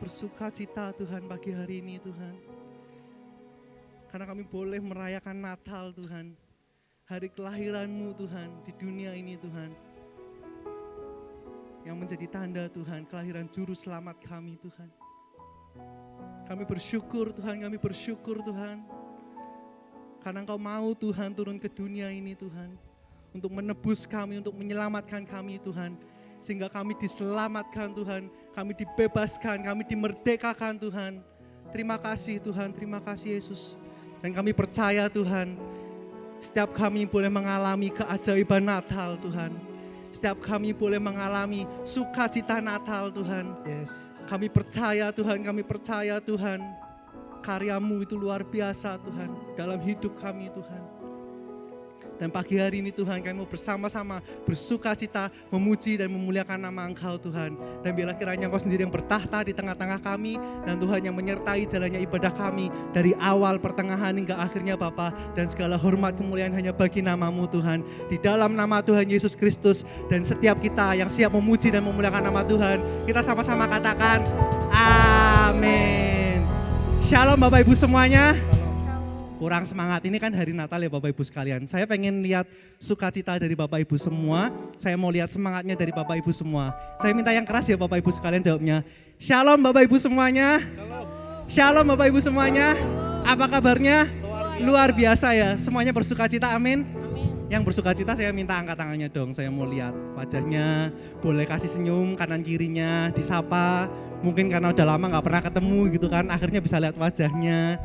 bersuka cita Tuhan pagi hari ini Tuhan. Karena kami boleh merayakan Natal Tuhan. Hari kelahiran-Mu Tuhan di dunia ini Tuhan. Yang menjadi tanda Tuhan kelahiran juru selamat kami Tuhan. Kami bersyukur Tuhan, kami bersyukur Tuhan. Karena Engkau mau Tuhan turun ke dunia ini Tuhan. Untuk menebus kami, untuk menyelamatkan kami Tuhan. Sehingga kami diselamatkan Tuhan, kami dibebaskan, kami dimerdekakan Tuhan. Terima kasih Tuhan, terima kasih Yesus. Dan kami percaya Tuhan, setiap kami boleh mengalami keajaiban Natal Tuhan. Setiap kami boleh mengalami sukacita Natal Tuhan. Yes. Kami percaya Tuhan, kami percaya Tuhan. Karya-Mu itu luar biasa Tuhan, dalam hidup kami Tuhan. Dan pagi hari ini Tuhan kami mau bersama-sama bersuka cita, memuji dan memuliakan nama Engkau Tuhan. Dan biarlah kiranya Engkau sendiri yang bertahta di tengah-tengah kami. Dan Tuhan yang menyertai jalannya ibadah kami dari awal, pertengahan hingga akhirnya Bapa. Dan segala hormat kemuliaan hanya bagi nama-Mu Tuhan. Di dalam nama Tuhan Yesus Kristus. Dan setiap kita yang siap memuji dan memuliakan nama Tuhan, kita sama-sama katakan amin. Shalom Bapak Ibu semuanya. Kurang semangat, ini kan hari Natal ya Bapak Ibu sekalian. Saya pengen lihat sukacita dari Bapak Ibu semua. Saya mau lihat semangatnya dari Bapak Ibu semua. Saya minta yang keras ya Bapak Ibu sekalian jawabnya. Shalom Bapak Ibu semuanya. Shalom Bapak Ibu semuanya. Apa kabarnya? Luar biasa ya. Semuanya bersukacita, amin. Yang bersukacita saya minta angkat tangannya dong. Saya mau lihat wajahnya. Boleh kasih senyum kanan kirinya, disapa. Mungkin karena udah lama gak pernah ketemu gitu kan. Akhirnya bisa lihat wajahnya.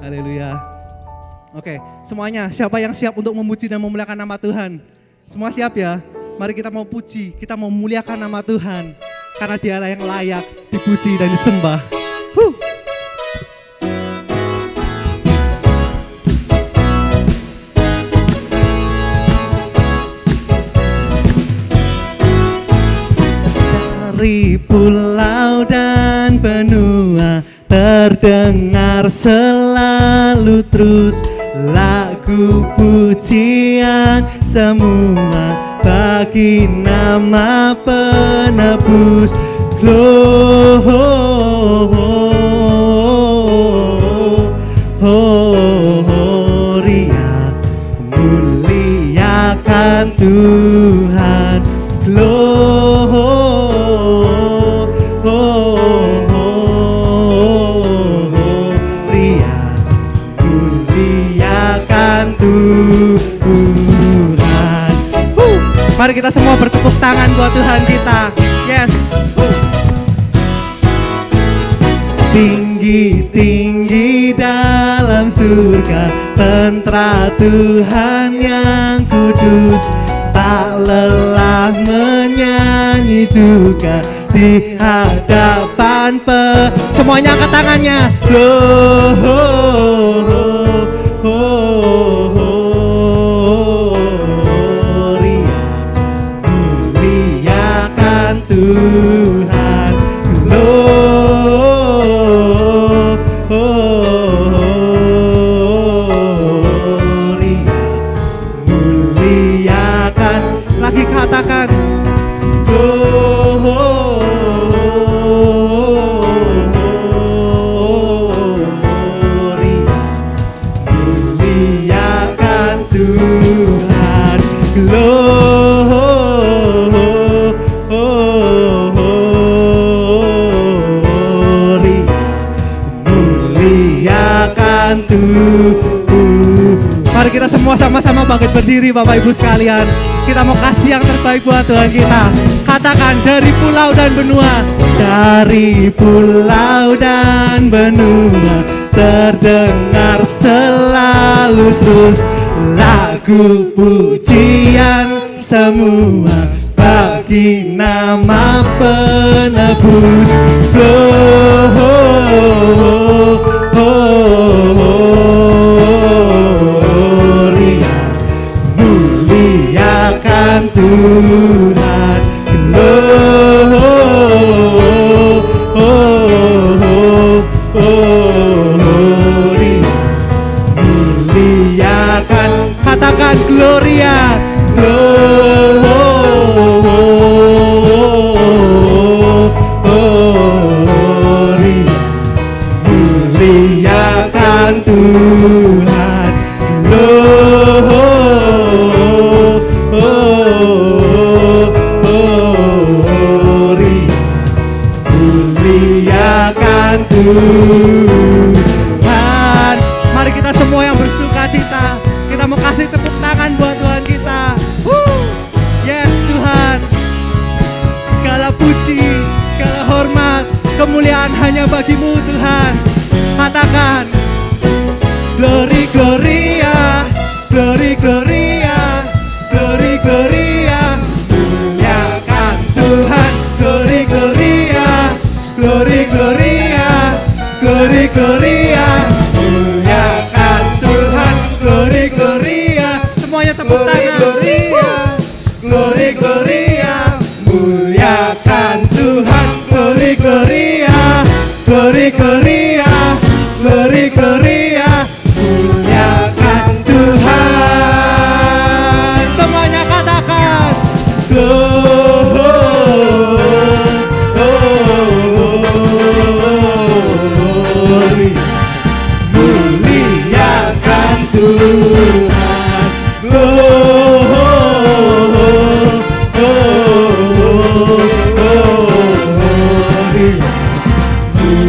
Haleluya. Oke, semuanya siapa yang siap untuk memuji dan memuliakan nama Tuhan? Semua siap ya? Mari kita mau puji, kita mau memuliakan nama Tuhan. Karena Dialah yang layak dipuji dan disembah. Dari pulau dan benua terdengar selalu terus lagu pujian semua bagi nama penebus. Gloria, muliakan Tuhan. Tuhan. Mari kita semua bertepuk tangan buat Tuhan kita. Yes. Tinggi-tinggi dalam surga, tentara Tuhan yang kudus, tak lelah menyanyi juga di hadapan semuanya angkat tangannya. Muliakan Tuhan. Muliakan. Lagi katakan muliakan Tuhan. Muliakan Tuhan. Mari kita semua sama-sama bangkit berdiri Bapak Ibu sekalian. Kita mau kasih yang terbaik buat Tuhan kita. Katakan dari pulau dan benua. Dari pulau dan benua terdengar selalu terus lagu pujian semua bagi nama penebus. Gloria, muliakan Tuhan. Gloria, muliakan. Katakan Gloria. Gloria, semuanya bagimu Tuhan. Katakan glory gloria, glory gloria, glory gloria. Muliakan Tuhan, glory gloria, glory gloria, glory gloria. Muliakan Tuhan, glory gloria. Semuanya tepuk tangan. Glory gloria, muliakan Tuhan, glory gloria, glory gloria, glory gloria, muliakan Tuhan. Semuanya katakan glory, muliakan Tuhan,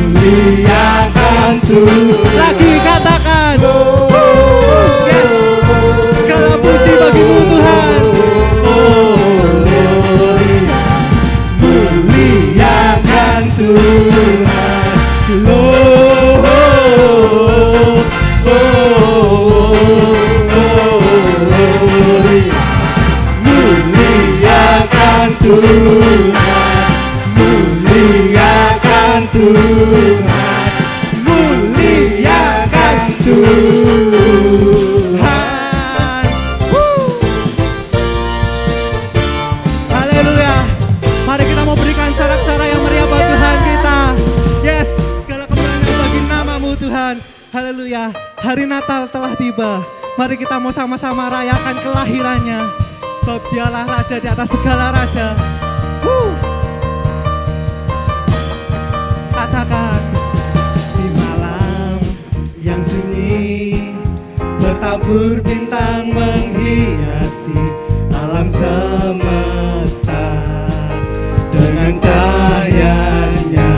muliakan Tuhan. Lagi katakan yes. Segala puji bagimu Tuhan. Muliakan Tuhan. Muliakan Tuhan, muliakan Tuhan, muliakan Tuhan. Haleluya. Mari kita mau berikan sorak-sorai yang meriah buat Tuhan kita. Yes, segala kemuliaan bagi namamu Tuhan. Haleluya. Hari Natal telah tiba. Mari kita mau sama-sama rayakan kelahirannya. Sebab dialah Raja di atas segala raja. Katakan di malam yang sunyi, bertabur bintang menghiasi alam semesta. Dengan cahayanya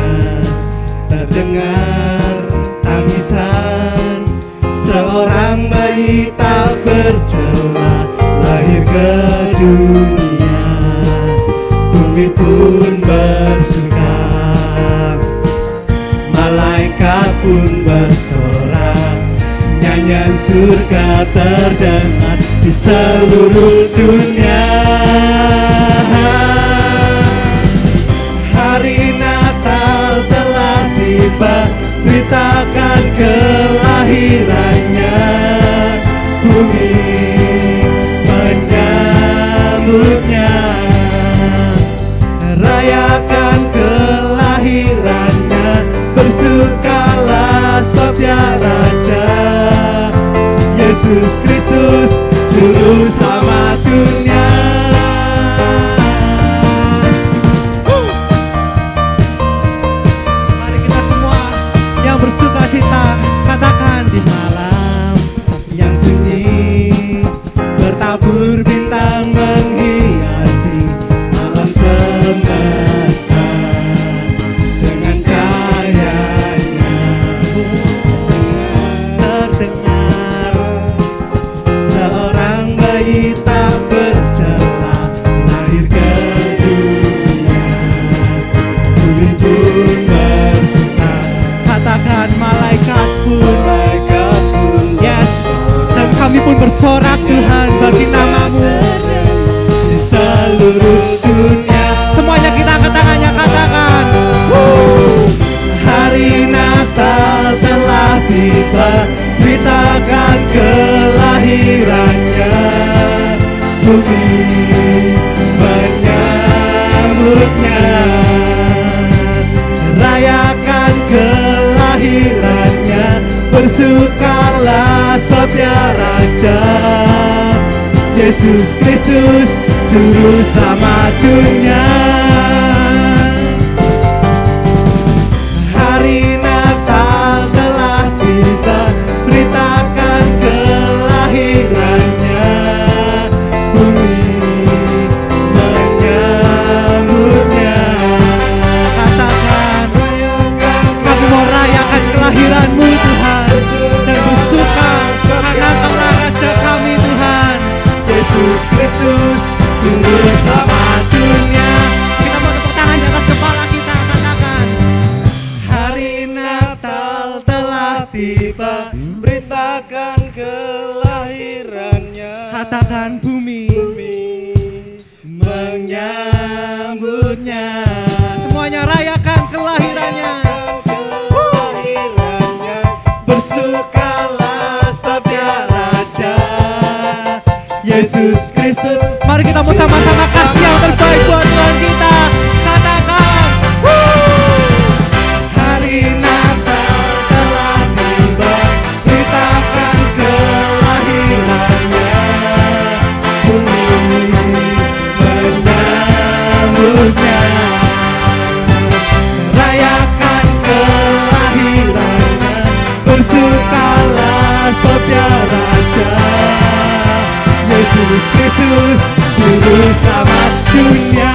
terdengar tangisan seorang bayi tak bercela lahir ke dunia. Bumi pun bersuka, malaikat pun bersorak, nyanyian surga terdengar di seluruh dunia. Hari Natal telah tiba, beritakan kelahirannya. Bumi menyambutnya, rayakan kelahirannya. Bersukalah sebab dia Raja, Yesus Kristus, Juru Selamat dunia. Mari kita semua yang bersuka cita katakan di malam yang sunyi, bertabur bintang menghiasi alam semesta. Dengan cahayanya terdengar seorang bayi tak bercela lahir ke dunia. Bumi pun bersuka, katakan malaikat pun yes. Dan kami pun bersorak Tuhan bagi namamu di seluruh dunia. Semuanya kita angkat tangannya, katakan hari Natal telah tiba, beritakan kelahirannya. Bumi menyambutnya, rayakan kelahirannya. Bersukalah sebab dia Raja, Yesus Kristus, Juru Selamat dunia. Hari Natal telah tiba, beritakan kelahirannya. Bumi menyambutnya, katakan kami mau rayakan kelahiranmu Tuhan, dan bersuka karena Engkaulah Raja kami Tuhan, Yesus Kristus, Juru Selamat dunia. Katakan bumi menyambutnya. Semuanya rayakan kelahirannya. Bersukalah sebab dia Raja Yesus Kristus. Mari kita mau sama-sama kasih yang terbaik buat Tuhan kita. Katakan Hari Natal telah tiba, beritakan kelahirannya. Bumi menyambutnya. Rayakan kelahirannya. Bersukalah sebab dia Raja Yesus Kristus, Juru Selamat dunia.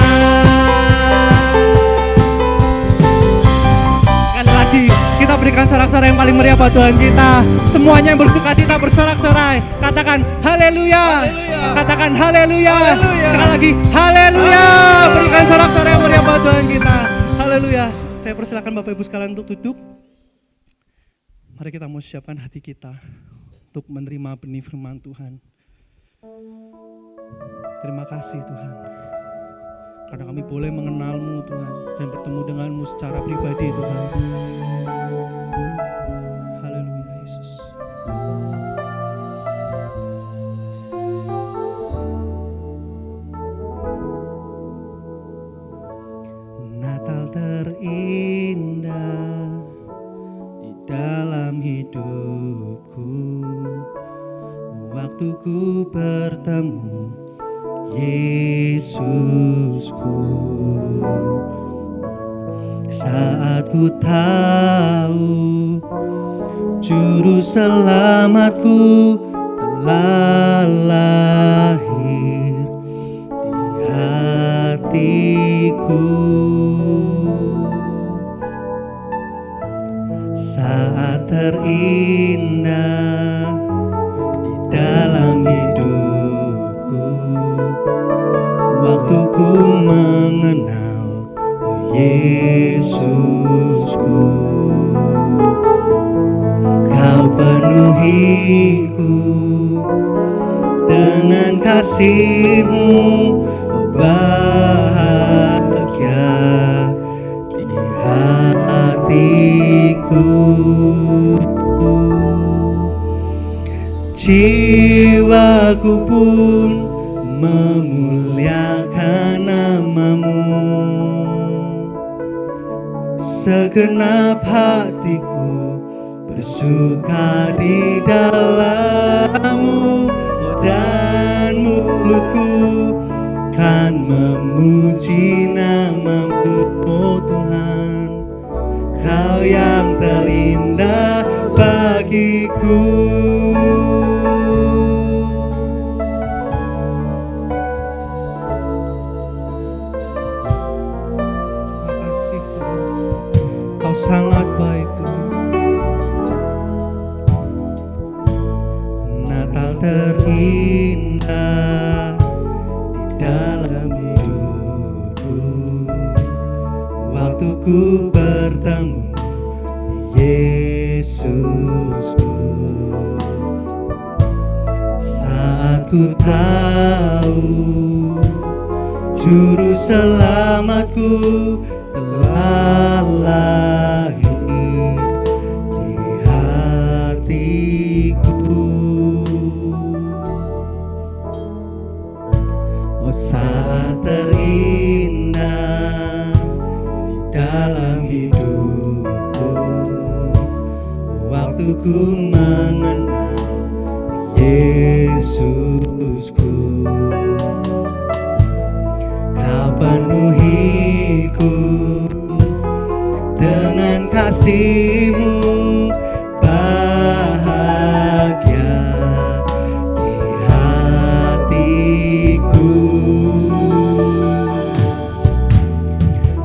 sekali lagi kita berikan sorak-sorai yang paling meriah buat Tuhan kita. Semuanya yang bersuka cita bersorak-sorai. Katakan haleluya. Katakan haleluya. Sekali lagi haleluya. Berikan sorak-sorai yang meriah buat Tuhan kita. Haleluya. Saya persilakan Bapak Ibu sekalian untuk duduk. Mari kita mau siapkan hati kita untuk menerima benih firman Tuhan. Terima kasih Tuhan, karena kami boleh mengenal-Mu Tuhan dan bertemu dengan-Mu secara pribadi Tuhan. Haleluya Yesus. Natal terindah di dalam hidupku, waktu ku bertemu Yesusku. Saat ku tahu Juru Selamatku telah lahir di hatiku. Saat terindah di dalam hidupku, waktu ku mengenal Yesusku. Kau penuhiku dengan kasih-Mu, oh bahagia di hatiku. Jiwaku pun memuliakan nama-Mu, segenap hatiku bersuka di dalam-Mu, oh dan mulutku kan memuji nama-Mu, oh Tuhan. Kau yang terindah bagiku. Sangat baik Tuhan. Natal terindah di dalam hidupku, waktu ku bertemu Yesusku. Saat ku tahu Juru Selamatku telah lahir di hatiku. Oh saat terindah di dalam hidupku, waktu ku mengenal Yesusku. Kau penuhiku dengan kasih-Mu, bahagia di hatiku.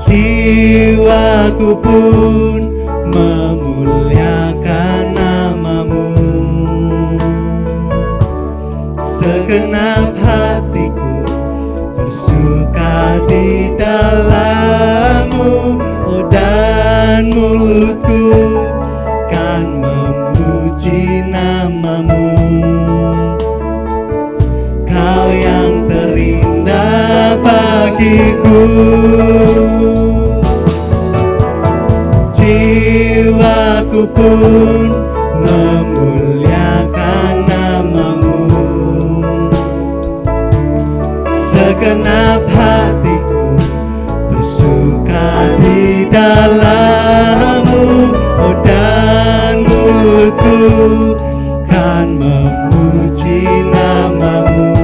Jiwaku pun memuliakan nama-Mu, segenap hatiku bersuka di dalam-Mu, oh dan mulutku kan memuji nama-Mu. bagiku. Jiwaku pun memuliakan namamu, segenap hatiku bersuka di dalammu, oh dan mulutku kan memuji namamu.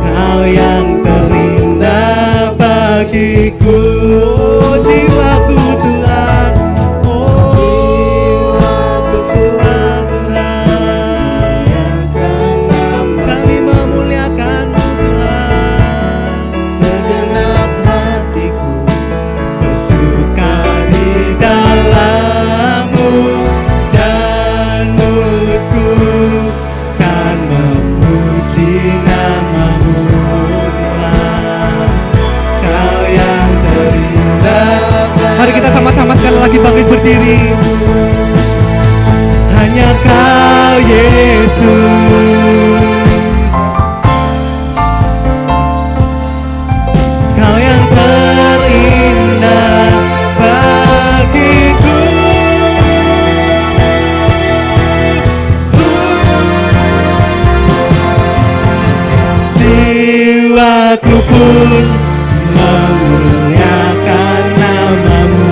Kau yang terindah bagiku, oh jiwaku Tuhan, oh jiwaku Tuhan, kami memuliakan-Mu Tuhan. Segenap hatiku bersuka di dalam-Mu, dan mulutku kan memuji nama-Mu Tuhan. Kau yang terindah. Mari kita sama-sama sekali lagi bangkit berdiri. Hanya Kau Yesus, Kau yang terindah bagiku. Jiwaku pun memuliakan namamu,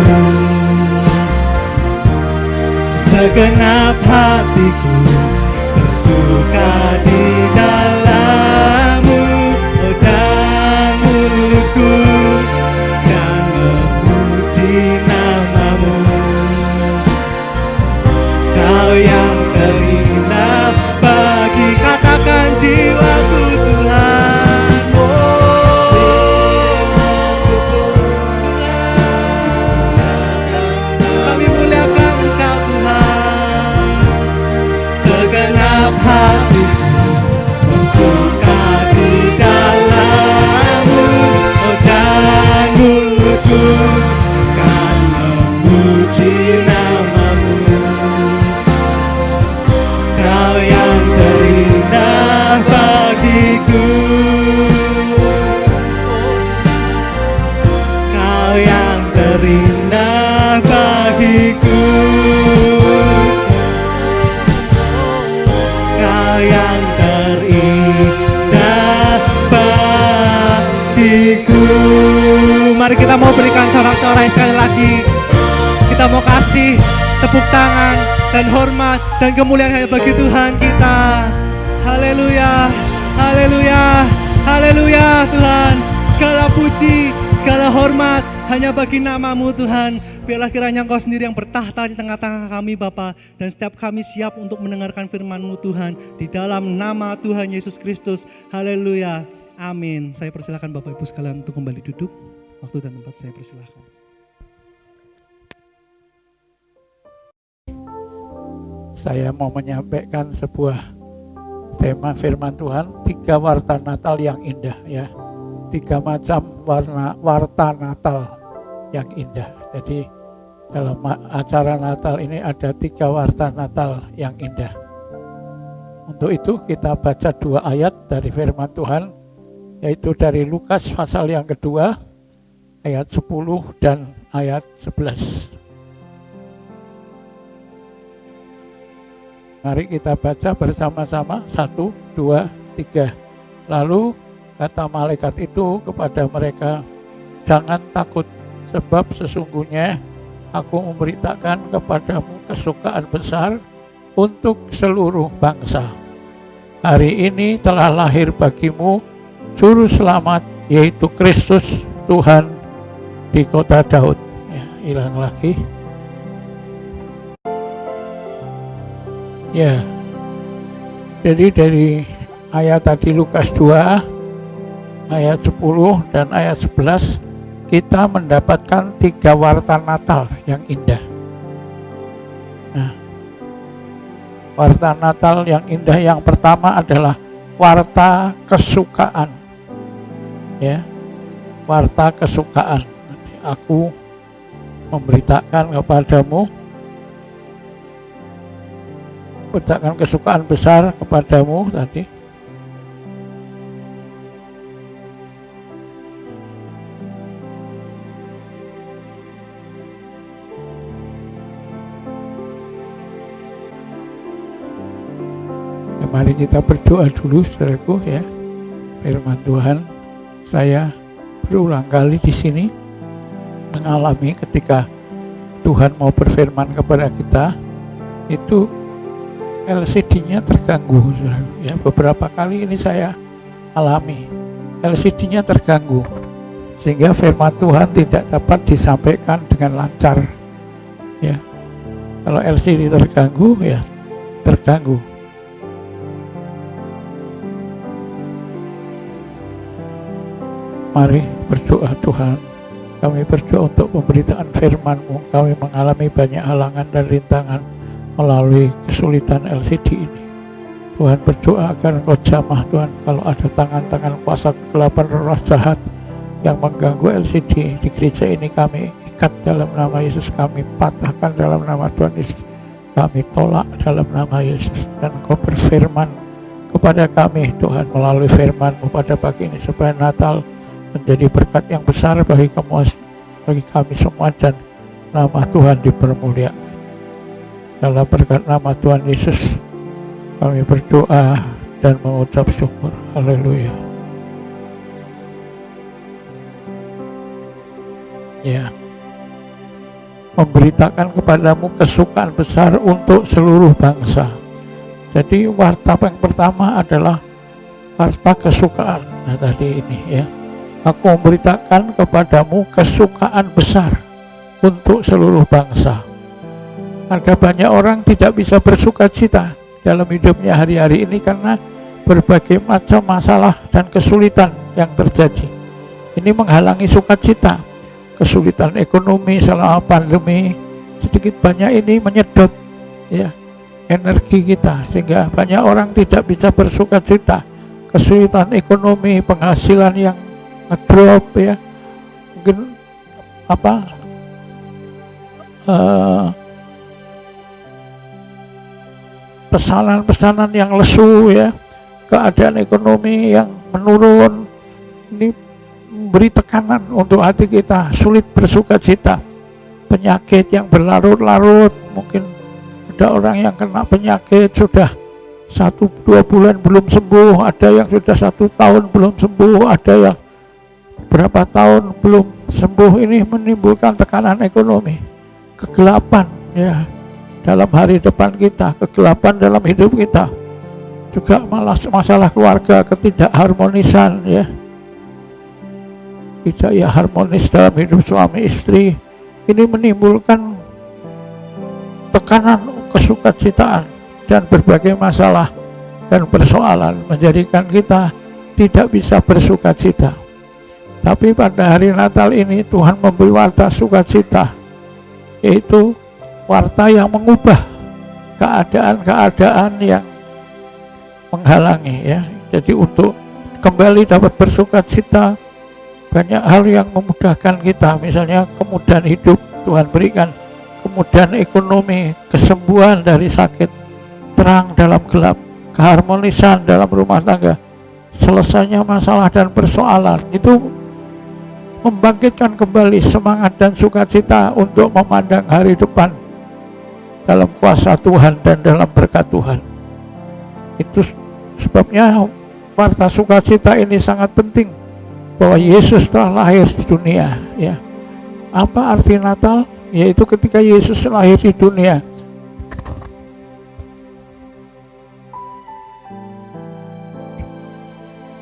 segenap hatiku bersuka di dalam-Mu, oh dan mulutku kan memuji namamu. Kau yang terindah bagi, katakan jiwaku Tuhan, oh jiwaku Tuhan, kami muliakan Engkau Tuhan. Segenap hatiku bersuka di dalam-Mu, oh dan mulutku kan memuji namamu. Kau yang terindah bagiku, Kau yang terindah bagiku, Kau yang terindah bagiku. Mari kita mau berikan sorak-sorai sekali lagi. Kita mau kasih tepuk tangan dan hormat dan kemuliaan hanya bagi Tuhan kita. Haleluya, haleluya, haleluya Tuhan. Segala puji, segala hormat hanya bagi nama-Mu Tuhan. Biarlah kiranya Engkau sendiri yang bertahta di tengah-tengah kami Bapa, dan setiap kami siap untuk mendengarkan firman-Mu Tuhan di dalam nama Tuhan Yesus Kristus. Haleluya, amin. Saya persilakan Bapak Ibu sekalian untuk kembali duduk. Waktu dan tempat saya persilakan. Saya mau menyampaikan sebuah tema firman Tuhan, 3 warta Natal yang indah ya. 3 macam warta Natal yang indah. Jadi dalam acara Natal ini ada 3 warta Natal yang indah. Untuk itu kita baca 2 ayat dari firman Tuhan, yaitu dari Lukas pasal yang kedua, ayat 10 dan ayat 11. Mari kita baca bersama-sama, 1, 2, 3. Lalu kata malaikat itu kepada mereka, jangan takut, sebab sesungguhnya aku memberitakan kepadamu kesukaan besar untuk seluruh bangsa. Hari ini telah lahir bagimu Juru Selamat, yaitu Kristus Tuhan di kota Daud. Ya, hilang lagi. Ya, jadi dari ayat tadi Lukas 2, ayat 10 dan ayat 11, kita mendapatkan 3 warta Natal yang indah. Nah, warta Natal yang indah yang pertama adalah warta kesukaan. Ya, warta kesukaan. Aku memberitakan kepadamu, beritakan kesukaan besar kepadamu tadi. Mari kita berdoa dulu, saudaraku ya. Firman Tuhan, saya berulang kali di sini mengalami ketika Tuhan mau berfirman kepada kita, itu LCD-nya terganggu, saudaraku ya. Beberapa kali ini saya alami, LCD-nya terganggu, sehingga firman Tuhan tidak dapat disampaikan dengan lancar ya. Kalau LCD terganggu ya terganggu. Mari berdoa, Tuhan, kami berdoa untuk pemberitaan firman-Mu. Kami mengalami banyak halangan dan rintangan melalui kesulitan LCD ini. Tuhan, berdoa agar Engkau jamah, Tuhan, kalau ada tangan-tangan kuasa kegelapan roh jahat yang mengganggu LCD di gereja ini, kami ikat dalam nama Yesus, kami patahkan dalam nama Tuhan Yesus, kami tolak dalam nama Yesus. Dan Engkau berfirman kepada kami, Tuhan, melalui firman-Mu pada pagi ini, supaya Natal menjadi berkat yang besar bagi kami semua, dan nama Tuhan dipermuliakan. Dalam berkat nama Tuhan Yesus kami berdoa dan mengucap syukur. Haleluya. Ya, memberitakan kepadamu kesukaan besar untuk seluruh bangsa. Jadi warta yang pertama adalah warta kesukaan. Nah tadi ini ya, aku memberitakan kepadamu kesukaan besar untuk seluruh bangsa. Ada banyak orang tidak bisa bersuka cita dalam hidupnya hari-hari ini karena berbagai macam masalah dan kesulitan yang terjadi. Ini menghalangi sukacita. Kesulitan ekonomi selama pandemi sedikit banyak ini menyedot ya energi kita, sehingga banyak orang tidak bisa bersuka cita. Kesulitan ekonomi, penghasilan yang ngedrop ya, mungkin pesanan-pesanan yang lesu ya, keadaan ekonomi yang menurun, ini memberi tekanan untuk hati kita, sulit bersuka cita. Penyakit yang berlarut-larut, mungkin ada orang yang kena penyakit sudah 1-2 bulan belum sembuh, ada yang sudah 1 tahun belum sembuh, ada yang berapa tahun belum sembuh. Ini menimbulkan tekanan ekonomi, kegelapan ya dalam hari depan kita, kegelapan dalam hidup kita, juga malah masalah keluarga, ketidakharmonisan ya, tidak ya harmonis dalam hidup suami istri. Ini menimbulkan tekanan, kesukacitaan, dan berbagai masalah dan persoalan, menjadikan kita tidak bisa bersukacita. Tapi pada hari Natal ini Tuhan memberi warta sukacita, yaitu warta yang mengubah keadaan-keadaan yang menghalangi ya. Jadi untuk kembali dapat bersukacita, banyak hal yang memudahkan kita, misalnya kemudahan hidup Tuhan berikan, kemudahan ekonomi, kesembuhan dari sakit, terang dalam gelap, keharmonisan dalam rumah tangga, selesainya masalah dan persoalan. Itu membangkitkan kembali semangat dan sukacita untuk memandang hari depan dalam kuasa Tuhan dan dalam berkat Tuhan. Itu sebabnya warta sukacita ini sangat penting, bahwa Yesus telah lahir di dunia ya. Apa arti Natal? Yaitu ketika Yesus lahir di dunia,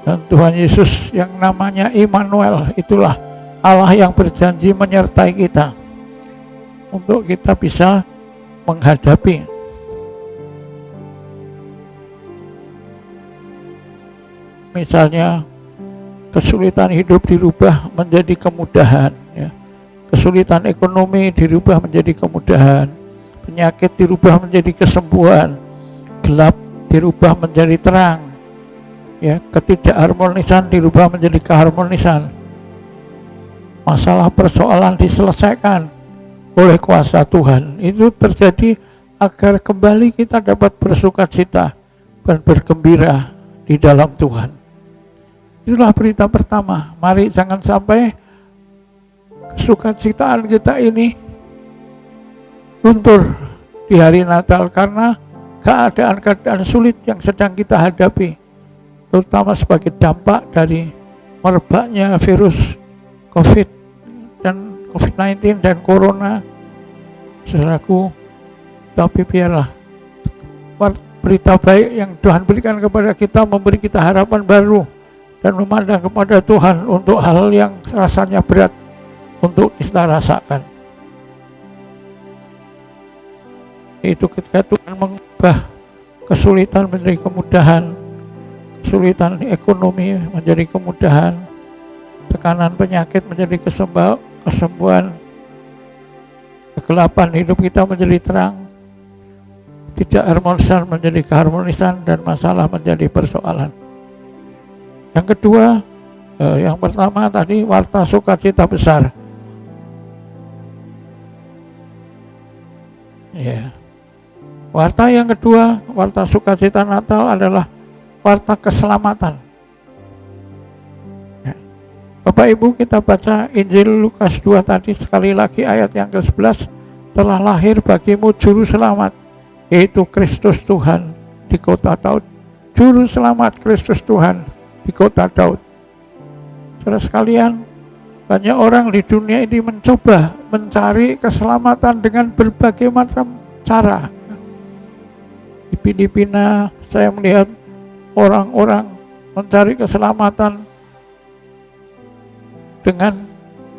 dan Tuhan Yesus yang namanya Immanuel, itulah Allah yang berjanji menyertai kita untuk kita bisa menghadapi misalnya kesulitan hidup dirubah menjadi kemudahan ya. Kesulitan ekonomi dirubah menjadi kemudahan, penyakit dirubah menjadi kesembuhan, gelap dirubah menjadi terang ya, ketidakharmonisan dirubah menjadi keharmonisan, masalah persoalan diselesaikan oleh kuasa Tuhan. Itu terjadi agar kembali kita dapat bersukacita dan bergembira di dalam Tuhan. Itulah berita pertama. Mari jangan sampai kesukacitaan kita ini luntur di hari Natal karena keadaan-keadaan sulit yang sedang kita hadapi, terutama sebagai dampak dari merebaknya virus COVID-19 dan Corona. Saudaraku, tapi biarlah berita baik yang Tuhan berikan kepada kita memberi kita harapan baru dan memandang kepada Tuhan untuk hal yang rasanya berat untuk kita rasakan. Itu ketika Tuhan mengubah kesulitan menjadi kemudahan, kesulitan ekonomi menjadi kemudahan, tekanan penyakit menjadi kesembuhan, kegelapan hidup kita menjadi terang, tidak harmonisan menjadi keharmonisan, dan masalah menjadi persoalan. Yang kedua, yang pertama tadi warta sukacita besar. Ya. Warta yang kedua, warta sukacita Natal adalah warta keselamatan. Ya. Bapak Ibu, kita baca Injil Lukas 2 tadi sekali lagi ayat yang ke-11, telah lahir bagimu juru selamat, yaitu Kristus Tuhan di kota Daud. Juru selamat Kristus Tuhan di kota Daud. Saudara sekalian, banyak orang di dunia ini mencoba mencari keselamatan dengan berbagai macam cara. Di Filipina saya melihat orang-orang mencari keselamatan dengan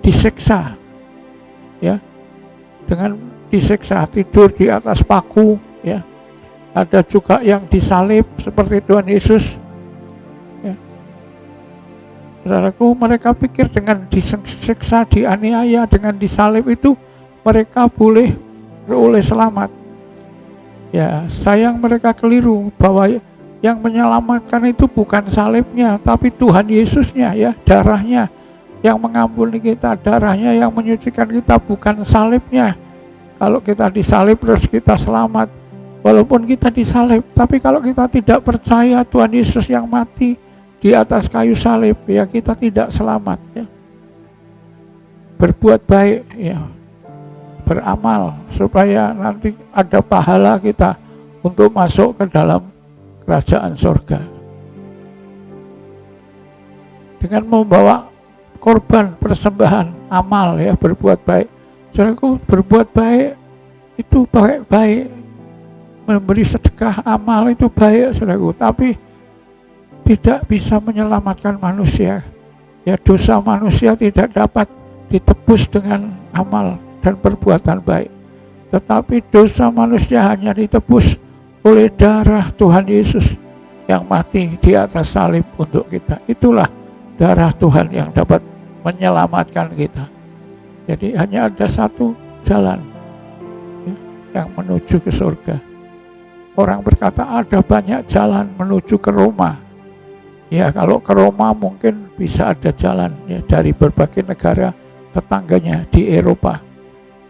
disiksa, ya, dengan disiksa, tidur di atas paku, ya. Ada juga yang disalib seperti Tuhan Yesus. Ya. Saudaraku, mereka pikir dengan disiksa, dianiaya, dengan disalib itu mereka boleh beroleh selamat. Ya, sayang mereka keliru bahwa yang menyelamatkan itu bukan salibnya, tapi Tuhan Yesusnya, ya, darahnya yang mengampuni kita, darahnya yang menyucikan kita, bukan salibnya. Kalau kita disalib terus kita selamat, walaupun kita disalib, tapi kalau kita tidak percaya Tuhan Yesus yang mati di atas kayu salib, ya kita tidak selamat, ya. Berbuat baik, ya, beramal supaya nanti ada pahala kita untuk masuk ke dalam kerajaan surga. Dengan membawa korban persembahan amal, ya, berbuat baik. Saudaraku, berbuat baik itu baik, memberi sedekah amal itu baik, saudaraku, tapi tidak bisa menyelamatkan manusia. Ya, dosa manusia tidak dapat ditebus dengan amal dan perbuatan baik, tetapi dosa manusia hanya ditebus oleh darah Tuhan Yesus yang mati di atas salib untuk kita. Itulah darah Tuhan yang dapat menyelamatkan kita. Jadi hanya ada satu jalan, ya, yang menuju ke surga. Orang berkata ada banyak jalan menuju ke Roma. Ya, kalau ke Roma mungkin bisa ada jalan, ya, dari berbagai negara tetangganya di Eropa.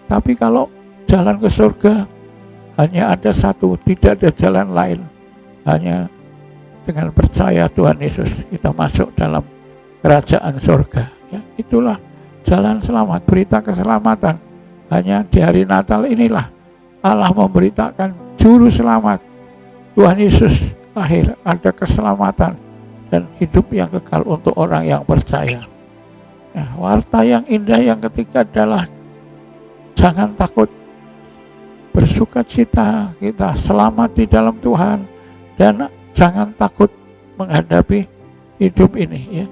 Tapi kalau jalan ke surga hanya ada satu, tidak ada jalan lain. Hanya dengan percaya Tuhan Yesus kita masuk dalam kerajaan surga. Ya, itulah jalan selamat, berita keselamatan. Hanya di hari Natal inilah Allah memberitakan juru selamat, Tuhan Yesus lahir, ada keselamatan dan hidup yang kekal untuk orang yang percaya. Nah, warta yang indah yang ketiga adalah jangan takut, bersukacita, kita selamat di dalam Tuhan, dan jangan takut menghadapi hidup ini, ya.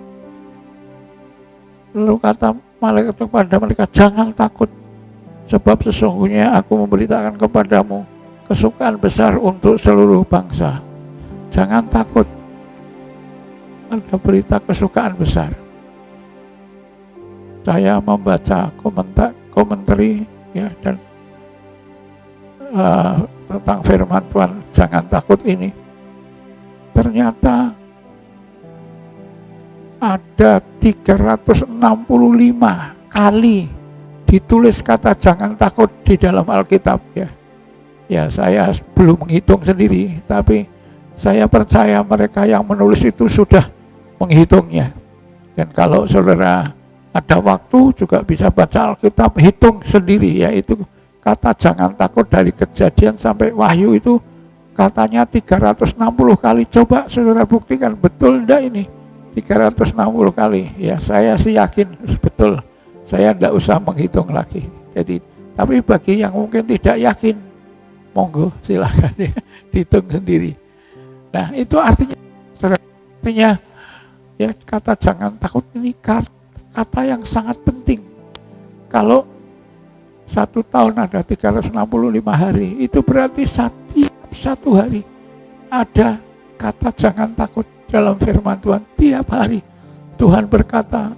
Lalu kata malaikat kepada mereka, jangan takut, sebab sesungguhnya aku memberitakan kepadamu kesukaan besar untuk seluruh bangsa. Jangan takut, ada berita kesukaan besar. Saya membaca komentari, ya, dan tentang firman Tuhan jangan takut ini, ternyata ada 365 kali ditulis kata jangan takut di dalam Alkitab, ya. Ya, saya belum menghitung sendiri, tapi saya percaya mereka yang menulis itu sudah menghitungnya. Dan kalau saudara ada waktu juga bisa baca Alkitab, hitung sendiri, yaitu kata jangan takut dari Kejadian sampai Wahyu itu katanya 360 kali. Coba saudara buktikan, betul enggak ini? 360 kali. Ya, saya sih yakin betul. Saya enggak usah menghitung lagi. Jadi, tapi bagi yang mungkin tidak yakin, monggo silakan ya, dihitung sendiri. Nah, itu artinya, ya, kata jangan takut ini kata yang sangat penting. Kalau 1 tahun ada 365 hari, itu berarti satu hari ada kata jangan takut dalam firman Tuhan. Tiap hari Tuhan berkata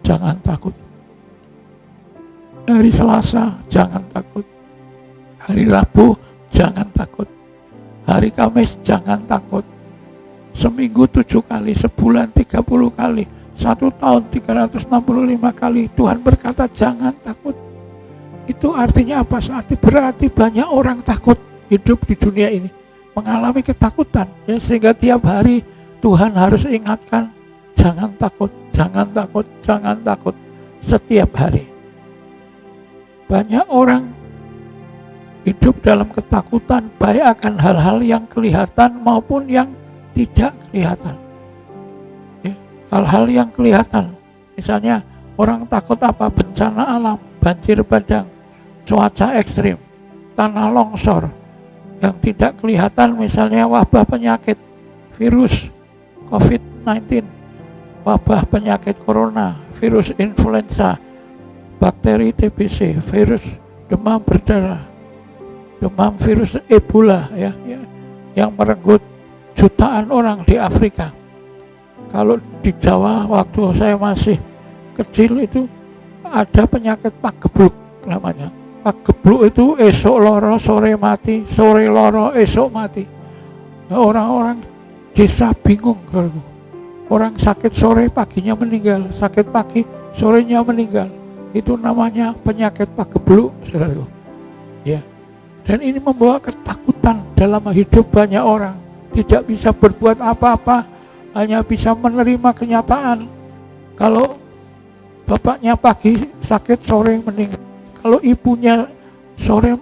jangan takut. Hari Selasa jangan takut, hari Rabu jangan takut, hari Kamis jangan takut. Seminggu 7 kali, sebulan 30 kali, 1 tahun 365 kali Tuhan berkata jangan takut. Itu artinya apa? Berarti banyak orang takut hidup di dunia ini, mengalami ketakutan ya, sehingga tiap hari Tuhan harus ingatkan jangan takut, jangan takut, jangan takut. Setiap hari banyak orang hidup dalam ketakutan, baik akan hal-hal yang kelihatan maupun yang tidak kelihatan ya, hal-hal yang kelihatan, misalnya orang takut apa? Bencana alam, banjir bandang, cuaca ekstrim, tanah longsor. Yang tidak kelihatan misalnya wabah penyakit, virus COVID-19, wabah penyakit corona, virus influenza, bakteri TBC, virus demam berdarah, demam virus Ebola ya, yang merenggut jutaan orang di Afrika. Kalau di Jawa waktu saya masih kecil itu ada penyakit pagebluk namanya. Pagebluk itu esok loro sore mati, sore loro esok mati. Orang-orang desa bingung. Orang sakit sore paginya meninggal, sakit pagi sorenya meninggal. Itu namanya penyakit pagebluk, saudaraku. Ya. Dan ini membawa ketakutan dalam hidup banyak orang. Tidak bisa berbuat apa-apa, hanya bisa menerima kenyataan. Kalau bapaknya pagi sakit, sore meninggal. Kalau ibunya sore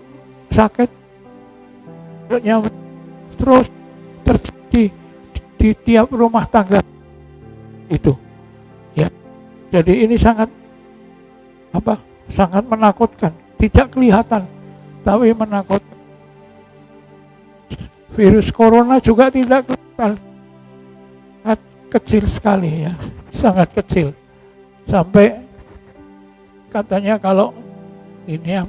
sakit, terus terjadi di tiap rumah tangga itu. Ya, jadi ini sangat sangat menakutkan. Tidak kelihatan, tapi menakutkan. Virus corona juga tidak kelihatan, sangat kecil sekali ya, sangat kecil. Sampai katanya kalau ini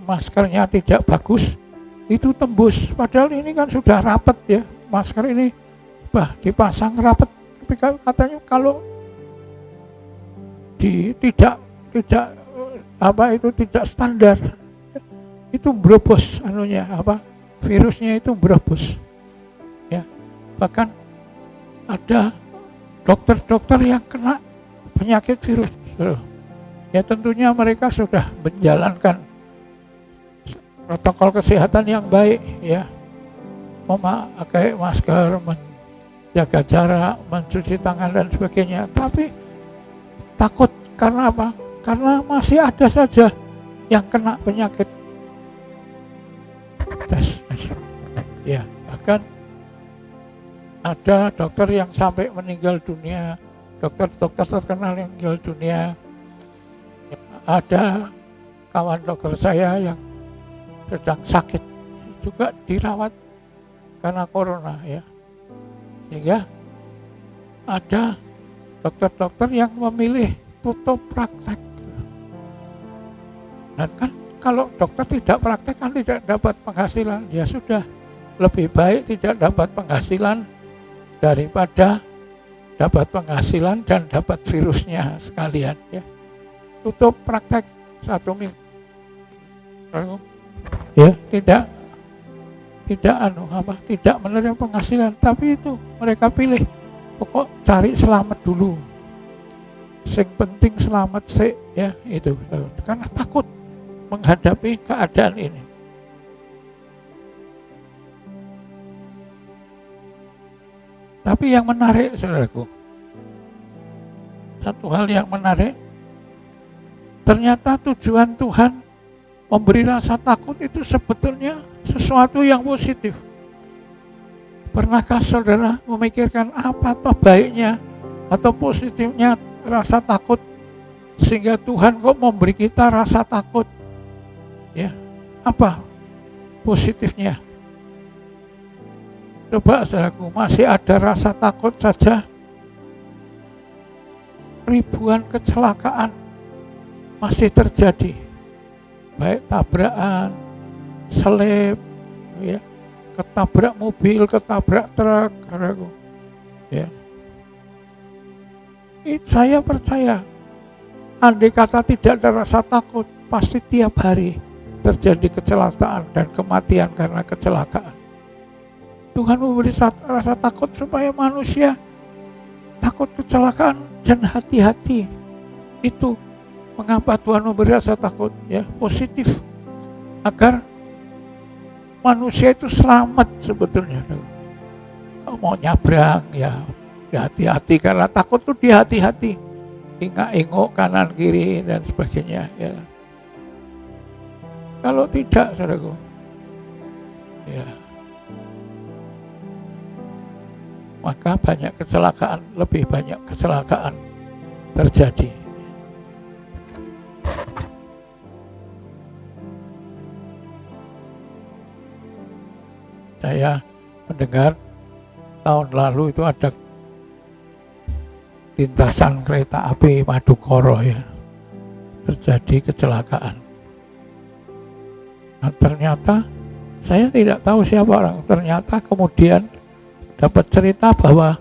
maskernya tidak bagus, itu tembus. Padahal ini kan sudah rapat ya, masker ini dipasang rapat. Tapi katanya kalau tidak standar, itu berobos virusnya itu berobos ya. Bahkan ada dokter-dokter yang kena penyakit virus ya, tentunya mereka sudah menjalankan protokol kesehatan yang baik ya, memakai masker, menjaga jarak, mencuci tangan dan sebagainya. Tapi takut karena apa? Karena masih ada saja yang kena penyakit. Ya, bahkan ada dokter yang sampai meninggal dunia, dokter-dokter terkenal yang meninggal dunia. Ada kawan dokter saya yang sedang sakit juga dirawat karena corona ya. Sehingga ada dokter-dokter yang memilih tutup praktek. Dan kan kalau dokter tidak praktek kan tidak dapat penghasilan. Ya sudah, lebih baik tidak dapat penghasilan daripada dapat penghasilan dan dapat virusnya sekalian ya. Tutup praktek 1 minggu. Ya, tidak menerima penghasilan, tapi itu mereka pilih pokok cari selamat dulu. Sing penting selamat sih ya, itu. Karena takut menghadapi keadaan ini. Tapi yang menarik, saudaraku, satu hal yang menarik, ternyata tujuan Tuhan Memberi rasa takut itu sebetulnya sesuatu yang positif. Pernahkah saudara memikirkan apa toh baiknya atau positifnya rasa takut sehingga Tuhan kok memberi kita rasa takut? Ya, apa positifnya? Coba saudaraku, masih ada rasa takut saja, ribuan kecelakaan masih terjadi, baik tabrakan, selip, ya, ketabrak mobil, ketabrak truk, saudaraku. Ya, saya percaya, andai kata tidak ada rasa takut, pasti tiap hari terjadi kecelakaan dan kematian karena kecelakaan. Tuhan memberi rasa takut supaya manusia takut kecelakaan dan hati-hati. Itu mengapa Tuhan memberi rasa takut, ya, positif, agar manusia itu selamat sebetulnya. Kalau mau nyabrang, ya hati-hati, karena takut tuh di hati-hati, ingak-inguk kanan kiri dan sebagainya. Ya. Kalau tidak, saudaraku, ya, maka banyak kecelakaan, lebih banyak kecelakaan terjadi. Saya mendengar tahun lalu itu ada lintasan kereta api Madukoro, ya, terjadi kecelakaan. Nah, ternyata saya tidak tahu siapa orang. Ternyata kemudian dapat cerita bahwa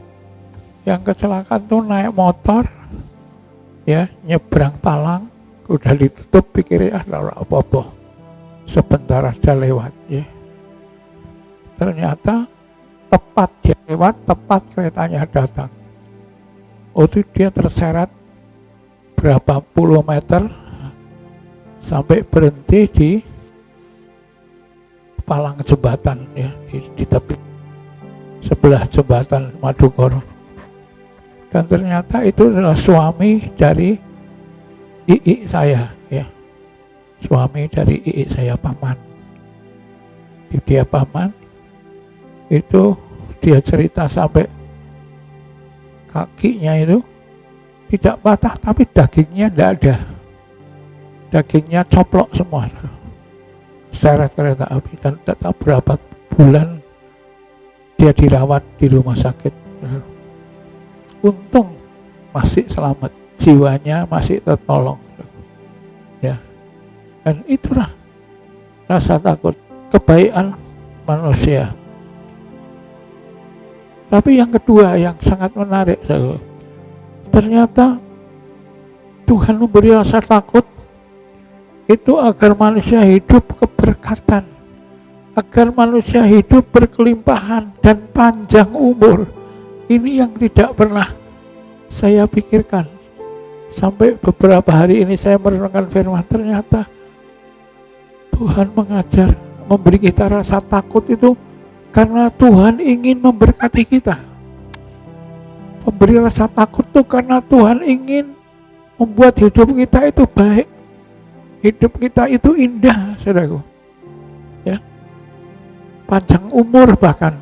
yang kecelakaan tuh naik motor, ya, nyebrang palang, udah ditutup, pikirnya apa-apa, sebentar aja lewat, ya. Ternyata tepat dia lewat, tepat keretanya datang. Itu dia terseret berapa puluh meter sampai berhenti di palang jembatan, ya, di tepi sebelah jembatan Madukoro. Dan ternyata itu adalah suami dari ii saya, ya, suami dari ii saya, paman. Dia paman itu, dia cerita sampai kakinya itu tidak patah, tapi dagingnya tidak ada, dagingnya coplok semua, seret kereta api. Dan tidak tahu berapa bulan dia dirawat di rumah sakit. Untung masih selamat, jiwanya masih tertolong, ya. Dan itulah rasa takut, kebaikan manusia. Tapi yang kedua yang sangat menarik, ternyata Tuhan memberi rasa takut itu agar manusia hidup keberkatan, agar manusia hidup berkelimpahan dan panjang umur. Ini yang tidak pernah saya pikirkan. Sampai beberapa hari ini saya merenungkan firman, ternyata Tuhan mengajar, memberi kita rasa takut itu karena Tuhan ingin memberkati kita. Memberi rasa takut itu karena Tuhan ingin membuat hidup kita itu baik, hidup kita itu indah, saudaraku, ya, panjang umur, bahkan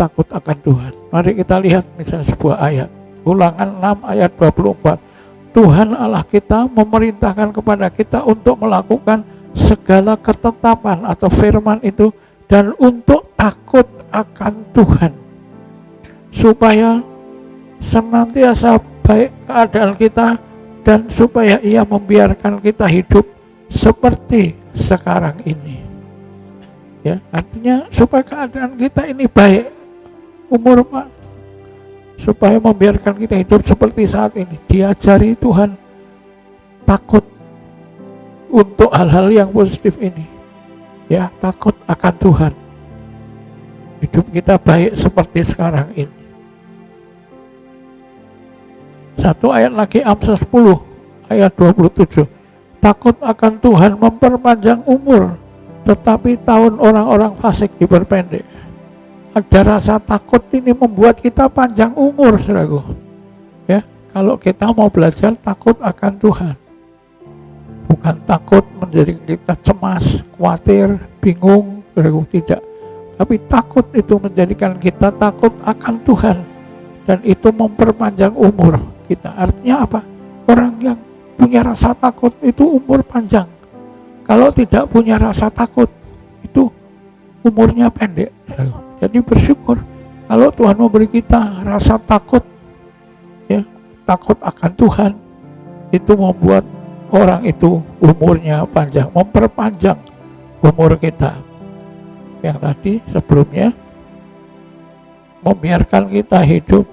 takut akan Tuhan. Mari kita lihat misalnya sebuah ayat, Ulangan 6 ayat 24. Tuhan Allah kita memerintahkan kepada kita untuk melakukan segala ketetapan atau firman itu, dan untuk takut akan Tuhan, supaya senantiasa baik keadaan kita, dan supaya Ia membiarkan kita hidup seperti sekarang ini. Ya, artinya supaya keadaan kita ini baik, umur Pak, supaya membiarkan kita hidup seperti saat ini. Diajari Tuhan takut untuk hal-hal yang positif ini, ya, takut akan Tuhan, hidup kita baik seperti sekarang ini. Satu ayat lagi, Amsal 10 ayat 27. Takut akan Tuhan memperpanjang umur, tetapi tahun orang-orang fasik diperpendek. Ada rasa takut ini membuat kita panjang umur, saudaraku. Ya, kalau kita mau belajar takut akan Tuhan, Bukan takut menjadi kita cemas, khawatir, bingung, tidak. Tapi takut itu menjadikan kita takut akan Tuhan. Dan itu memperpanjang umur kita. Artinya apa? Orang yang punya rasa takut itu umur panjang. Kalau tidak punya rasa takut, itu umurnya pendek. Jadi bersyukur kalau Tuhan memberi kita rasa takut, ya, takut akan Tuhan, itu membuat orang itu umurnya panjang, memperpanjang umur kita. Yang tadi sebelumnya membiarkan kita hidup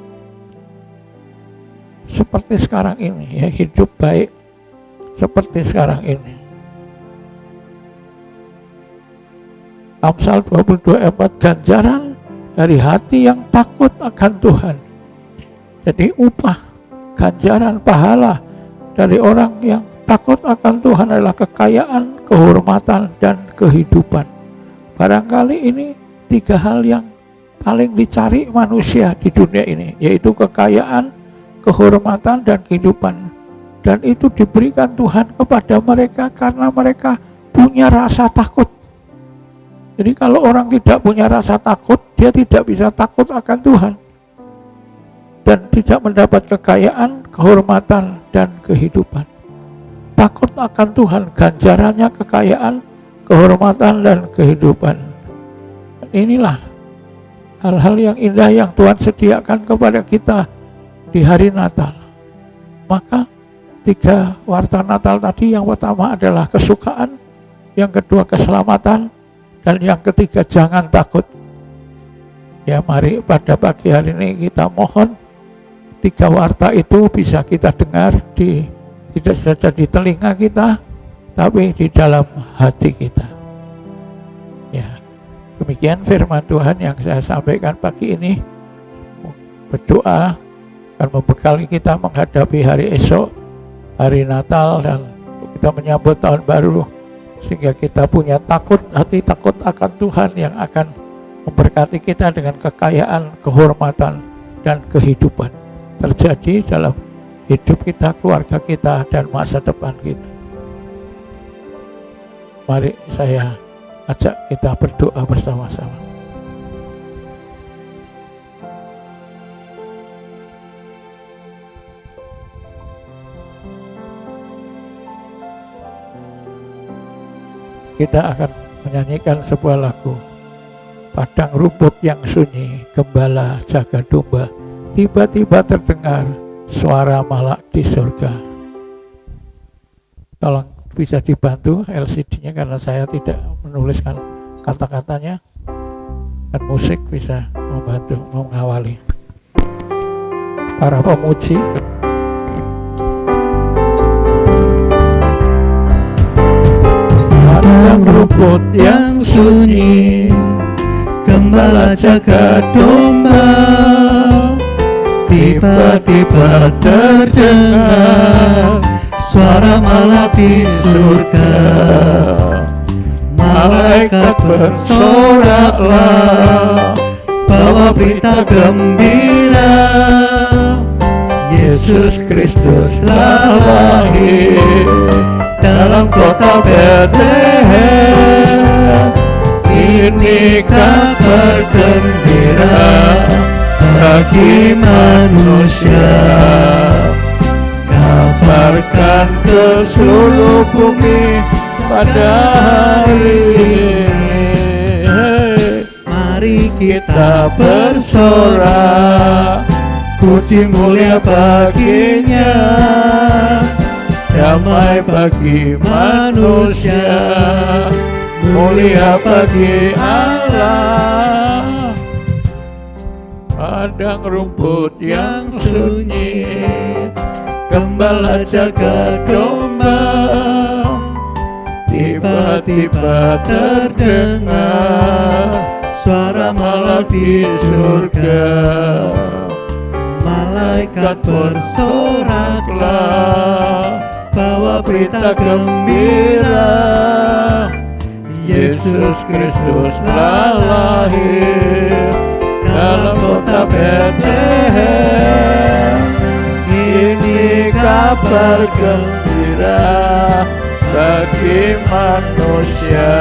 seperti sekarang ini, ya, hidup baik seperti sekarang ini. Amsal 22:4, ganjaran dari hati yang takut akan Tuhan. Jadi upah, ganjaran, pahala dari orang yang takut akan Tuhan adalah kekayaan, kehormatan, dan kehidupan. Barangkali ini 3 hal yang paling dicari manusia di dunia ini, yaitu kekayaan, kehormatan, dan kehidupan. Dan itu diberikan Tuhan kepada mereka karena mereka punya rasa takut. Jadi kalau orang tidak punya rasa takut, dia tidak bisa takut akan Tuhan. Dan tidak mendapat kekayaan, kehormatan, dan kehidupan. Takut akan Tuhan, ganjarannya kekayaan, kehormatan, dan kehidupan. Inilah hal-hal yang indah yang Tuhan sediakan kepada kita di hari Natal. Maka 3 warta Natal tadi, yang pertama adalah kesukaan, yang kedua keselamatan, dan yang ketiga jangan takut. Ya, mari pada pagi hari ini kita mohon 3 warta itu bisa kita dengar tidak saja di telinga kita, tapi di dalam hati kita. Ya, demikian firman Tuhan yang saya sampaikan pagi ini. Berdoa akan membekali kita menghadapi hari esok, hari Natal, dan kita menyambut tahun baru, sehingga kita punya hati takut akan Tuhan yang akan memberkati kita dengan kekayaan, kehormatan, dan kehidupan terjadi dalam hidup kita, keluarga kita, dan masa depan kita. Mari saya ajak kita berdoa bersama-sama. Kita akan menyanyikan sebuah lagu. Padang rumput yang sunyi, gembala jaga domba, tiba-tiba terdengar suara malak di surga. Tolong bisa dibantu LCD-nya karena saya tidak menuliskan kata-katanya, dan musik bisa membantu mengawali. Para pemuji, padang rumput yang sunyi, gembala jaga domba, tiba-tiba terdengar suara malak di surga. Malaikat bersoraklah, bawa berita gembira, Yesus Kristus telah lahir dalam kota Betlehem. Ini kabar gembira bagi manusia, kabarkan ke seluruh bumi pada hari ini. Mari kita bersorak, puji mulia baginya, damai bagi manusia, mulia bagi Allah. Padang rumput yang sunyi, gembala jaga domba, tiba-tiba terdengar suara malak di surga. Malaikat bersoraklah, bawa berita gembira, Yesus Kristus telah lahir dalam kota Betlehem. Ini kabar gembira bagi manusia.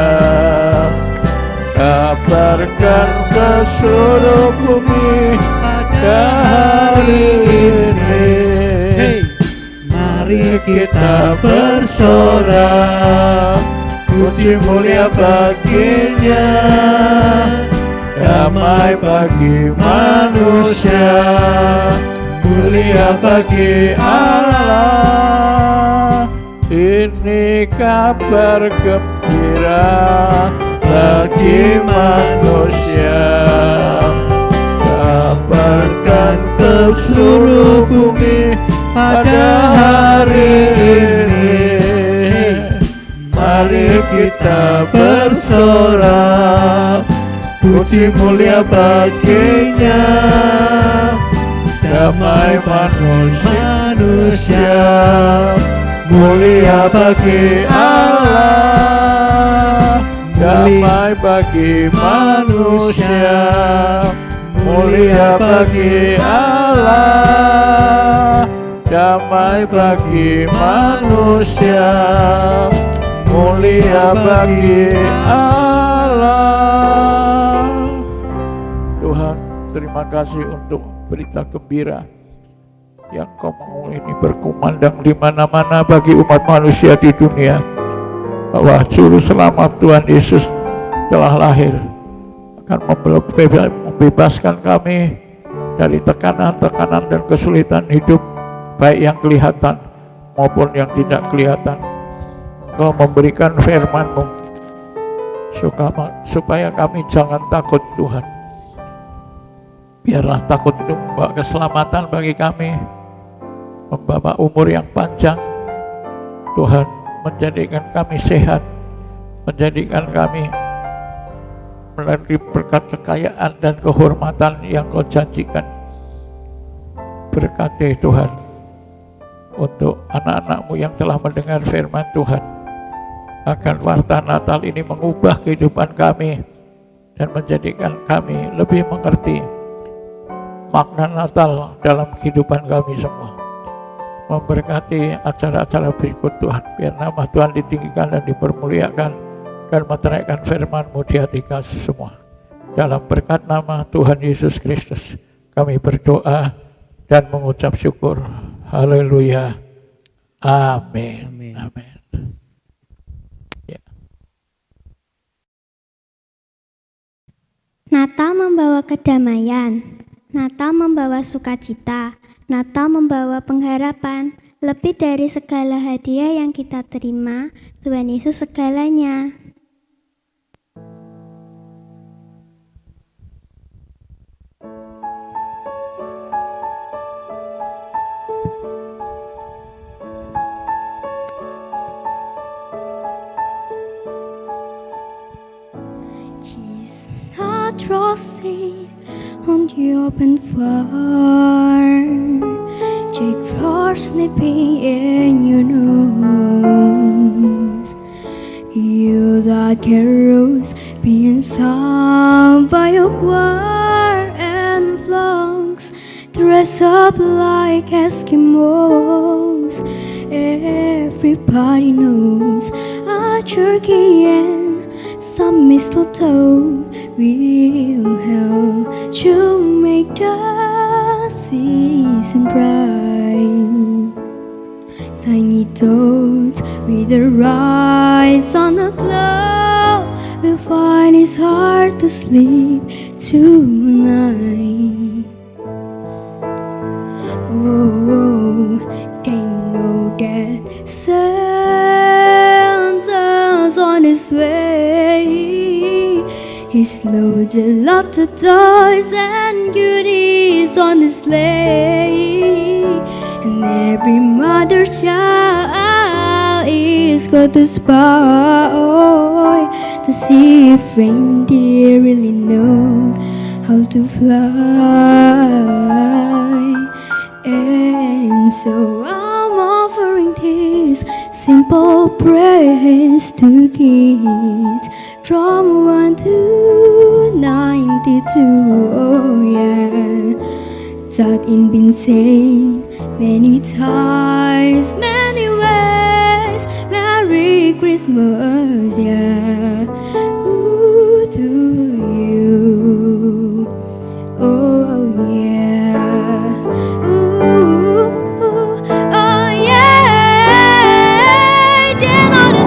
Kabarkan ke seluruh bumi pada hari ini. Mari Kita bersorak, puji mulia baginya, damai bagi manusia, mulia bagi Allah. Ini kabar gembira bagi manusia. Kabarkan ke seluruh bumi pada hari ini. Mari kita bersorak, puji mulia baginya, damai manusia, mulia bagi Allah. Damai bagi manusia, mulia bagi Allah. Damai bagi manusia, mulia bagi Allah. Tuhan, terima kasih untuk berita gembira yang Kau mau ini berkumandang di mana-mana bagi umat manusia di dunia, bahwa Juru Selamat Tuhan Yesus telah lahir, akan membebaskan kami dari tekanan-tekanan dan kesulitan hidup, baik yang kelihatan maupun yang tidak kelihatan. Engkau memberikan firman-Mu supaya kami jangan takut, Tuhan. Biarlah takut itu membawa keselamatan bagi kami, membawa umur yang panjang, Tuhan, menjadikan kami sehat, menjadikan kami melalui berkat kekayaan dan kehormatan yang Kau janjikan. Berkati Tuhan untuk anak-anak-Mu yang telah mendengar firman Tuhan, agar warta Natal ini mengubah kehidupan kami dan menjadikan kami lebih mengerti makna Natal dalam kehidupan kami semua. Memberkati acara-acara berikut Tuhan, biar nama Tuhan ditinggikan dan dipermuliakan, dan menaikkan firman-Mu di hati kami semua. Dalam berkat nama Tuhan Yesus Kristus kami berdoa dan mengucap syukur. Haleluya. Amin. Amin. Amin. Ya. Natal membawa kedamaian, Natal membawa sukacita, Natal membawa pengharapan. Lebih dari segala hadiah yang kita terima, Tuhan Yesus segalanya. Jesus, not trusting on the open fire. Jake Frost nipping in your nose. You that carols being sung by your choir and flocks, dress up like Eskimos. Everybody knows a turkey and some mistletoe will help to make the season bright. Tiny toads with their eyes on the cloud will find it's hard to sleep tonight. Oh, they know that Santa's on his way. He's loaded lots of toys and goodies on the sleigh, and every mother's child is got to spy to see if reindeer really know how to fly. And so I'm offering this simple praise to kids from 1 to 92. Oh yeah, that ain't been said many times, many ways. Merry Merry Christmas, yeah, ooh, to you. Oh yeah, ooh, oh yeah. Then all the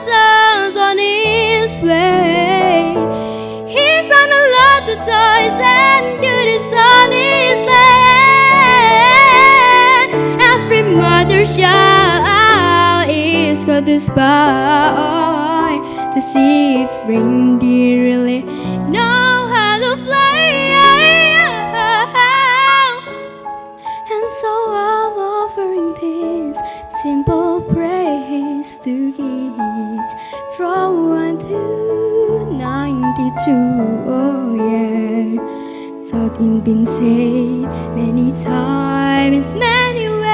Santa's on his way. He's on a lot of toys and goodies on his land. Every mother's child is got to spy to see if reindeer really know how to fly. And so I'm offering this simple praise to kids from 1 to 92. Oh yeah, thought it been said many times, many ways.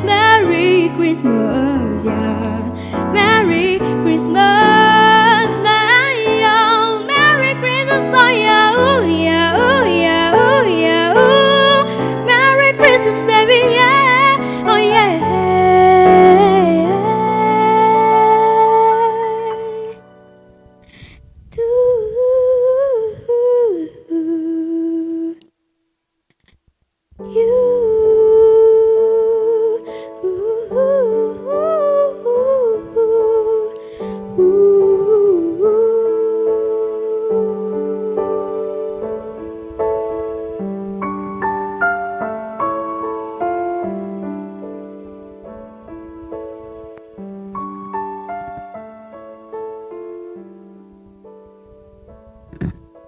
Merry Christmas, yeah, Merry Christmas, my oh, Merry Christmas, oh yeah, oh yeah, oh yeah, oh yeah, oh, Merry Christmas, baby, yeah, oh yeah. To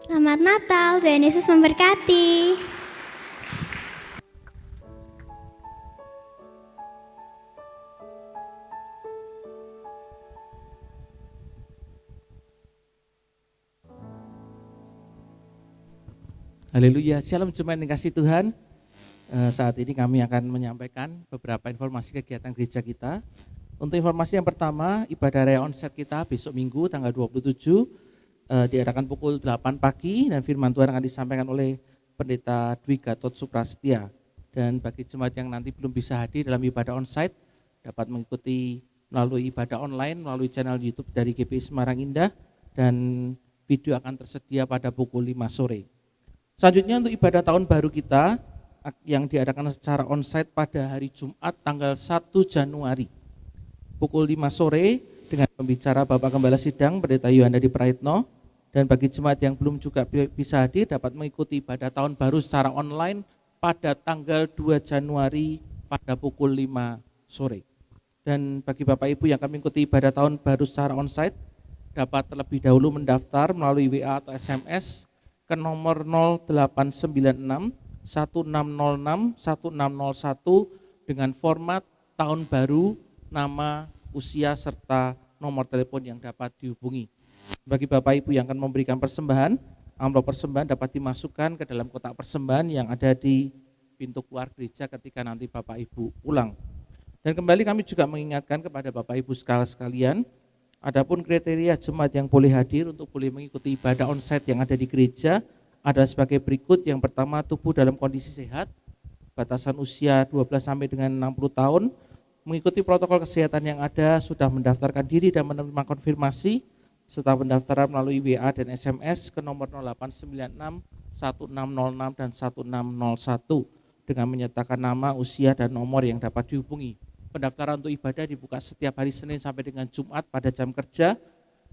Selamat Natal, Tuhan Yesus memberkati. Haleluya, shalom jemaat yang kasih Tuhan. Saat ini kami akan menyampaikan beberapa informasi kegiatan gereja kita. Untuk informasi yang pertama, ibadah raya onset kita besok Minggu tanggal 27 diadakan pukul 8 pagi dan firman Tuhan akan disampaikan oleh Pendeta Dwi Gatot Suprastia. Dan bagi jemaat yang nanti belum bisa hadir dalam ibadah onsite, dapat mengikuti melalui ibadah online, melalui channel YouTube dari GPI Semarang Indah, dan video akan tersedia pada pukul 5 sore. Selanjutnya untuk ibadah tahun baru kita yang diadakan secara onsite pada hari Jumat tanggal 1 Januari pukul 5 sore dengan pembicara Bapak Gembala Sidang Pendeta Yohandadi Praitno, dan bagi jemaat yang belum juga bisa hadir dapat mengikuti ibadah tahun baru secara online pada tanggal 2 Januari pada pukul 5 sore. Dan bagi Bapak Ibu yang akan mengikuti ibadah tahun baru secara onsite dapat terlebih dahulu mendaftar melalui WA atau SMS ke nomor 0896 1606 1601 dengan format tahun baru, nama, usia, serta nomor telepon yang dapat dihubungi. Bagi Bapak Ibu yang akan memberikan persembahan, amplop persembahan dapat dimasukkan ke dalam kotak persembahan yang ada di pintu keluar gereja ketika nanti Bapak Ibu pulang. Dan kembali kami juga mengingatkan kepada Bapak Ibu sekalian, adapun kriteria jemaat yang boleh hadir untuk boleh mengikuti ibadah onsite yang ada di gereja adalah sebagai berikut. Yang pertama, tubuh dalam kondisi sehat, batasan usia 12 sampai dengan 60 tahun, mengikuti protokol kesehatan yang ada, sudah mendaftarkan diri dan menerima konfirmasi, serta pendaftaran melalui WA dan SMS ke nomor 0896 1606 dan 1601 dengan menyertakan nama, usia, dan nomor yang dapat dihubungi. Pendaftaran untuk ibadah dibuka setiap hari Senin sampai dengan Jumat pada jam kerja,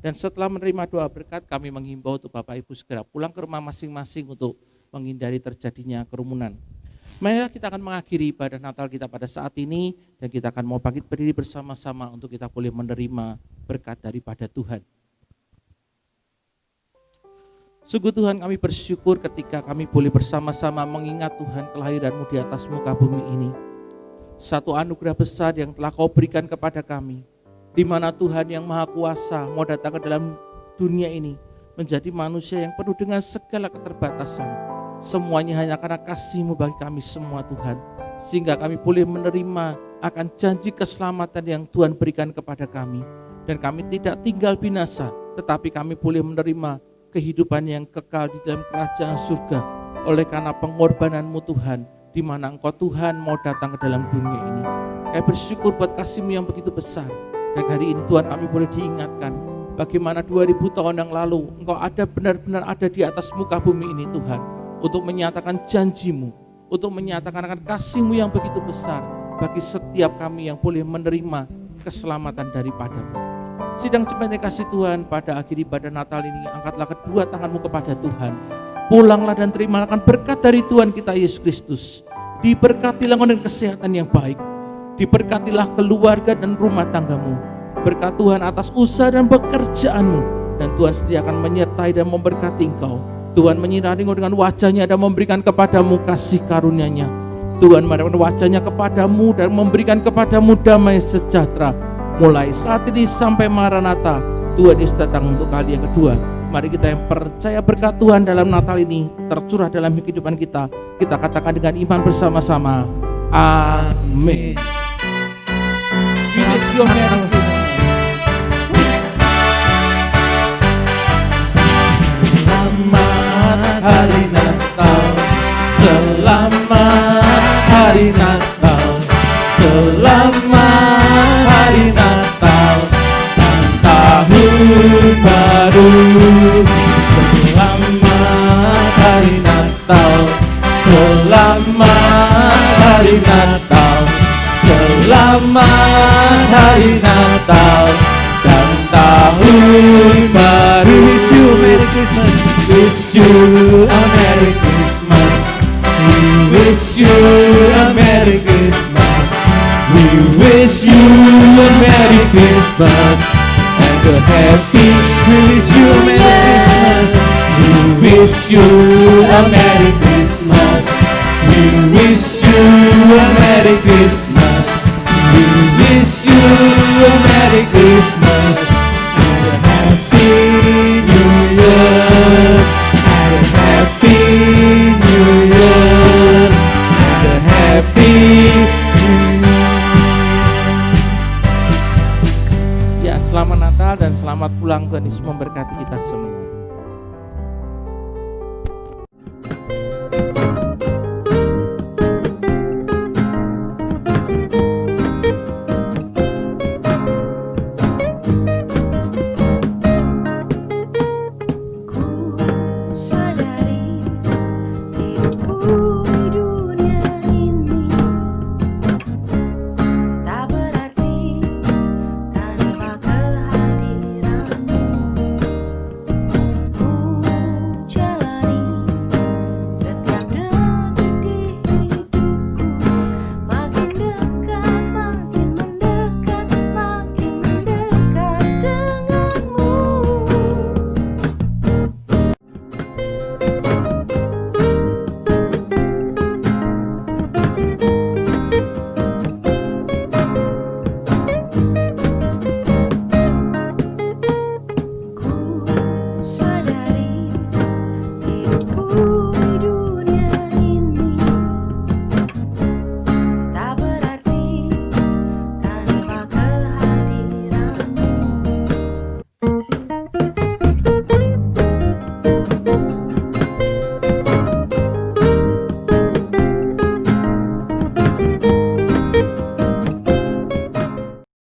dan setelah menerima doa berkat kami menghimbau untuk Bapak Ibu segera pulang ke rumah masing-masing untuk menghindari terjadinya kerumunan. Marilah kita akan mengakhiri ibadah Natal kita pada saat ini, dan kita akan mau bangkit berdiri bersama-sama untuk kita boleh menerima berkat daripada Tuhan. Sungguh Tuhan, kami bersyukur ketika kami boleh bersama-sama mengingat Tuhan kelahiran-Mu di atas muka bumi ini. Satu anugerah besar yang telah Kau berikan kepada kami, di mana Tuhan yang Maha Kuasa mau datang ke dalam dunia ini menjadi manusia yang penuh dengan segala keterbatasan. Semuanya hanya karena kasih-Mu bagi kami semua Tuhan, sehingga kami boleh menerima akan janji keselamatan yang Tuhan berikan kepada kami. Dan kami tidak tinggal binasa, tetapi kami boleh menerima kehidupan yang kekal di dalam kerajaan surga oleh karena pengorbanan-Mu Tuhan, di mana Engkau Tuhan mau datang ke dalam dunia ini. Kami bersyukur buat kasih-Mu yang begitu besar. Dan hari ini Tuhan kami boleh diingatkan bagaimana 2000 tahun yang lalu Engkau ada benar-benar ada di atas muka bumi ini Tuhan, untuk menyatakan janji-Mu, untuk menyatakan akan kasih-Mu yang begitu besar bagi setiap kami yang boleh menerima keselamatan daripada-Mu. Sidang jemaat yang kasih Tuhan, pada akhir ibadah Natal ini angkatlah kedua tangan-Mu kepada Tuhan. Pulanglah dan terimalah berkat dari Tuhan kita Yesus Kristus. Diberkatilah engkau dengan kesehatan yang baik. Diberkatilah keluarga dan rumah tanggamu. Berkat Tuhan atas usaha dan pekerjaanmu. Dan Tuhan setia akan menyertai dan memberkati engkau. Tuhan menyinari engkau dengan wajahnya dan memberikan kepadamu kasih karunia-Nya. Tuhan menaikkan wajahnya kepadamu dan memberikan kepadamu damai sejahtera. Mulai saat ini sampai Maranatha, Tuhan Yesus datang untuk kali yang kedua. Mari kita yang percaya berkat Tuhan dalam Natal ini tercurah dalam kehidupan kita. Kita katakan dengan iman bersama-sama. Amin. Jesus, your Merry Christmas. Selamat hari Natal. Selamat hari Natal. Selamat hari Natal. Tahun baru. Selamat hari Natal. Selamat hari Natal. Selamat hari Natal dan tahun baru. Wish you a Merry Christmas. Wish you a Merry Christmas. We wish you a Merry Christmas. We wish you a Merry Christmas. A happy, we wish you a Merry Christmas. We wish you a Merry Christmas. We wish you a Merry Christmas. We wish you a Merry Christmas and a Happy New Year. And a Happy New Year. And a Happy Selamat Natal dan selamat pulang. Tuhan Yesus memberkati kita semua.